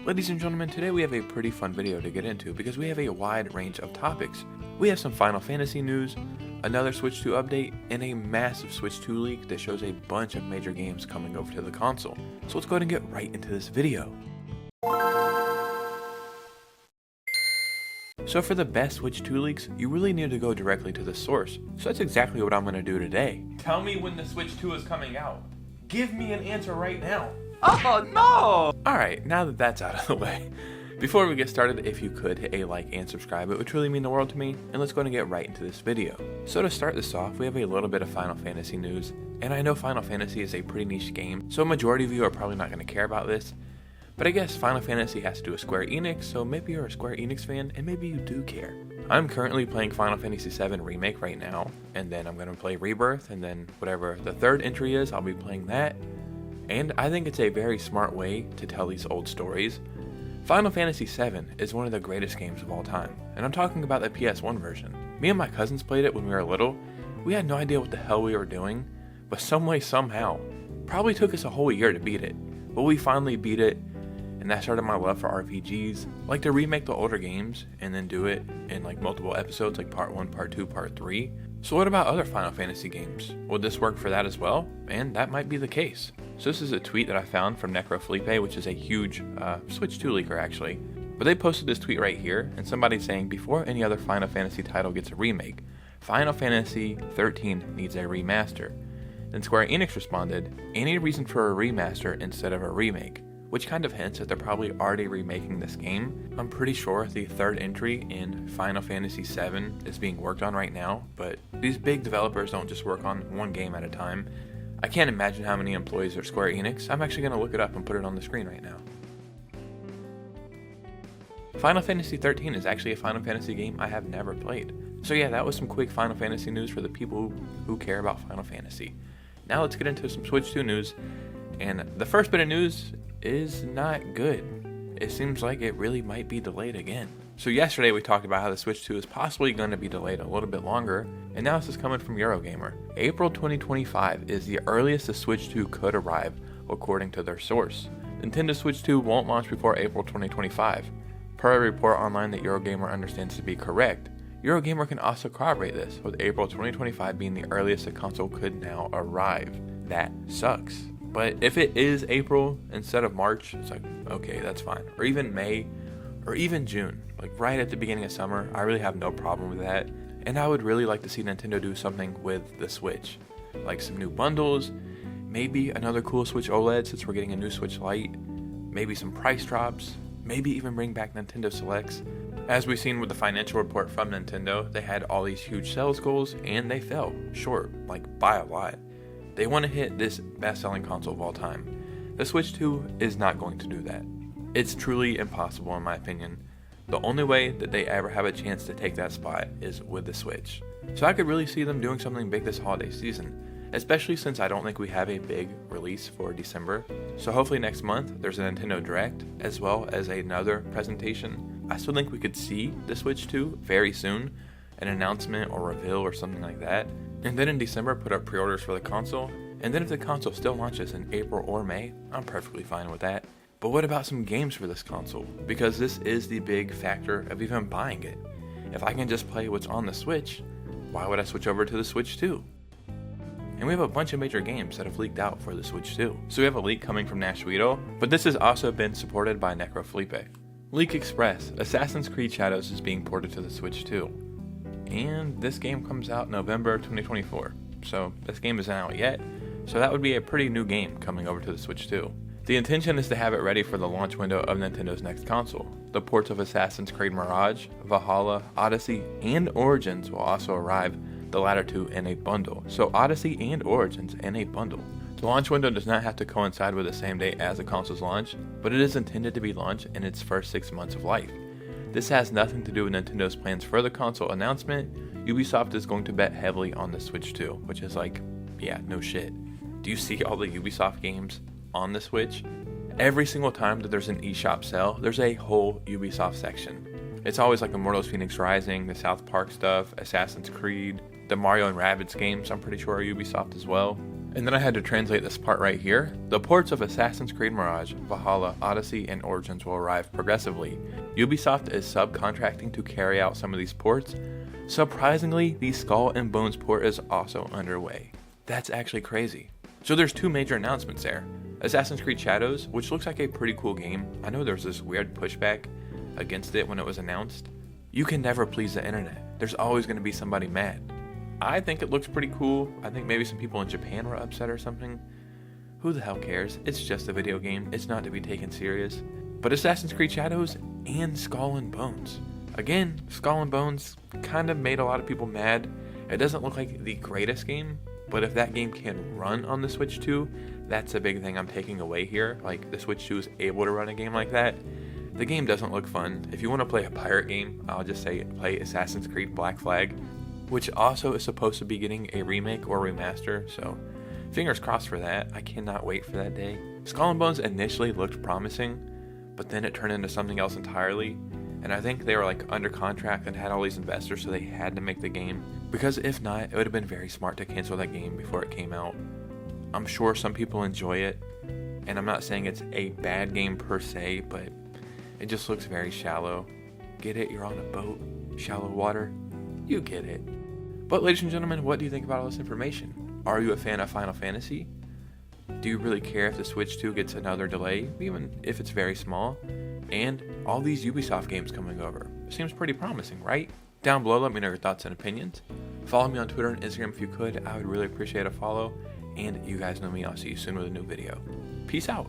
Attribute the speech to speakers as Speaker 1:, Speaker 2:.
Speaker 1: Ladies and gentlemen, today we have a pretty fun video to get into because we have a wide range of topics. We have some Final Fantasy news, another Switch 2 update, and a massive Switch 2 leak that shows a bunch of major games coming over to the console. So let's go ahead and get right into this video. So for the best Switch 2 leaks, you really need to go directly to the source. So that's exactly what I'm going to do today. Tell me when the Switch 2 is coming out. Give me an answer right now.
Speaker 2: Oh no!
Speaker 1: Alright, now that that's out of the way, before we get started, if you could hit a like and subscribe, it would truly mean the world to me, and let's go ahead and get right into this video. So to start this off, we have a little bit of Final Fantasy news, and I know Final Fantasy is a pretty niche game, so a majority of you are probably not going to care about this, but I guess Final Fantasy has to do with Square Enix, so maybe you're a Square Enix fan, and maybe you do care. I'm currently playing Final Fantasy VII Remake right now, and then I'm going to play Rebirth, and then whatever the third entry is, I'll be playing that. And I think it's a very smart way to tell these old stories. Final Fantasy VII is one of the greatest games of all time, and I'm talking about the PS1 version. Me and my cousins played it when we were little. We had no idea what the hell we were doing, but some way, somehow, probably took us a whole year to beat it, but we finally beat it, and that started my love for RPGs. Like to remake the older games and then do it in like multiple episodes, like part 1, part 2, part 3. So what about other Final Fantasy games? Would this work for that as well? And that might be the case. So this is a tweet that I found from Felipe, which is a huge Switch 2 leaker actually. But they posted this tweet right here, and somebody's saying, before any other Final Fantasy title gets a remake, Final Fantasy 13 needs a remaster. Then Square Enix responded, any reason for a remaster instead of a remake? Which kind of hints that they're probably already remaking this game. I'm pretty sure the third entry in Final Fantasy VII is being worked on right now, but these big developers don't just work on one game at a time. I can't imagine how many employees are Square Enix. I'm actually going to look it up and put it on the screen right now. Final Fantasy 13 is actually a Final Fantasy game I have never played. So yeah, that was some quick Final Fantasy news for the people who care about Final Fantasy. Now let's get into some Switch 2 news, and the first bit of news is not good. It seems like it really might be delayed again. So yesterday we talked about how the Switch 2 is possibly going to be delayed a little bit longer, and now this is coming from Eurogamer. April 2025 is the earliest the Switch 2 could arrive, according to their source. Nintendo Switch 2 won't launch before April 2025. Per a report online that Eurogamer understands to be correct, Eurogamer can also corroborate this, with April 2025 being the earliest the console could now arrive. That sucks. But if it is April instead of March, it's like, okay, that's fine. Or even May, or even June, like right at the beginning of summer, I really have no problem with that. And I would really like to see Nintendo do something with the Switch. Like some new bundles, maybe another cool Switch OLED since we're getting a new Switch Lite, maybe some price drops, maybe even bring back Nintendo Selects. As we've seen with the financial report from Nintendo, they had all these huge sales goals and they fell short, like by a lot. They want to hit this best-selling console of all time. The Switch 2 is not going to do that. It's truly impossible in my opinion. The only way that they ever have a chance to take that spot is with the Switch. So I could really see them doing something big this holiday season, especially since I don't think we have a big release for December. So hopefully next month there's a Nintendo Direct as well as another presentation. I still think we could see the Switch 2 very soon, an announcement or reveal or something like that. And then in December put up pre-orders for the console, and then if the console still launches in April or May, I'm perfectly fine with that. But what about some games for this console? Because this is the big factor of even buying it. If I can just play what's on the Switch, why would I switch over to the Switch 2? And we have a bunch of major games that have leaked out for the Switch 2. So we have a leak coming from Nashville, but this has also been supported by Felipe. Leak Express, Assassin's Creed Shadows is being ported to the Switch 2. And this game comes out November 2024. So this game isn't out yet, so that would be a pretty new game coming over to the Switch 2. The intention is to have it ready for the launch window of Nintendo's next console. The ports of Assassin's Creed Mirage, Valhalla, Odyssey, and Origins will also arrive, the latter two in a bundle. So Odyssey and Origins in a bundle. The launch window does not have to coincide with the same date as the console's launch, but it is intended to be launched in its first 6 months of life. This has nothing to do with Nintendo's plans for the console announcement. Ubisoft is going to bet heavily on the Switch 2, which is like, yeah, no shit. Do you see all the Ubisoft games on the Switch? Every single time that there's an eShop sale, there's a whole Ubisoft section. It's always like Immortals Phoenix Rising, the South Park stuff, Assassin's Creed, the Mario and Rabbids games I'm pretty sure are Ubisoft as well. And then I had to translate this part right here. The ports of Assassin's Creed Mirage, Valhalla, Odyssey, and Origins will arrive progressively. Ubisoft is subcontracting to carry out some of these ports. Surprisingly, the Skull and Bones port is also underway. That's actually crazy. So there's two major announcements there. Assassin's Creed Shadows, which looks like a pretty cool game. I know there's this weird pushback against it when it was announced. You can never please the internet. There's always going to be somebody mad. I think it looks pretty cool. I think maybe some people in Japan were upset or something. Who the hell cares? It's just a video game. It's not to be taken serious. But Assassin's Creed Shadows and Skull and Bones. Again, Skull and Bones kind of made a lot of people mad. It doesn't look like the greatest game, but if that game can run on the Switch 2, that's a big thing I'm taking away here. Like, the Switch 2 is able to run a game like that. The game doesn't look fun. If you want to play a pirate game, I'll just say play Assassin's Creed Black Flag, which also is supposed to be getting a remake or remaster, so fingers crossed for that. I cannot wait for that day. Skull and Bones initially looked promising, but then it turned into something else entirely, and I think they were like under contract and had all these investors, so they had to make the game, because if not, it would have been very smart to cancel that game before it came out. I'm sure some people enjoy it, and I'm not saying it's a bad game per se, but it just looks very shallow. Get it? You're on a boat, shallow water. You get it. But ladies and gentlemen, what do you think about all this information? Are you a fan of Final Fantasy? Do you really care if the Switch 2 gets another delay, even if it's very small? And all these Ubisoft games coming over. Seems pretty promising, right? Down below, let me know your thoughts and opinions. Follow me on Twitter and Instagram if you could. I would really appreciate a follow. And you guys know me. I'll see you soon with a new video. Peace out.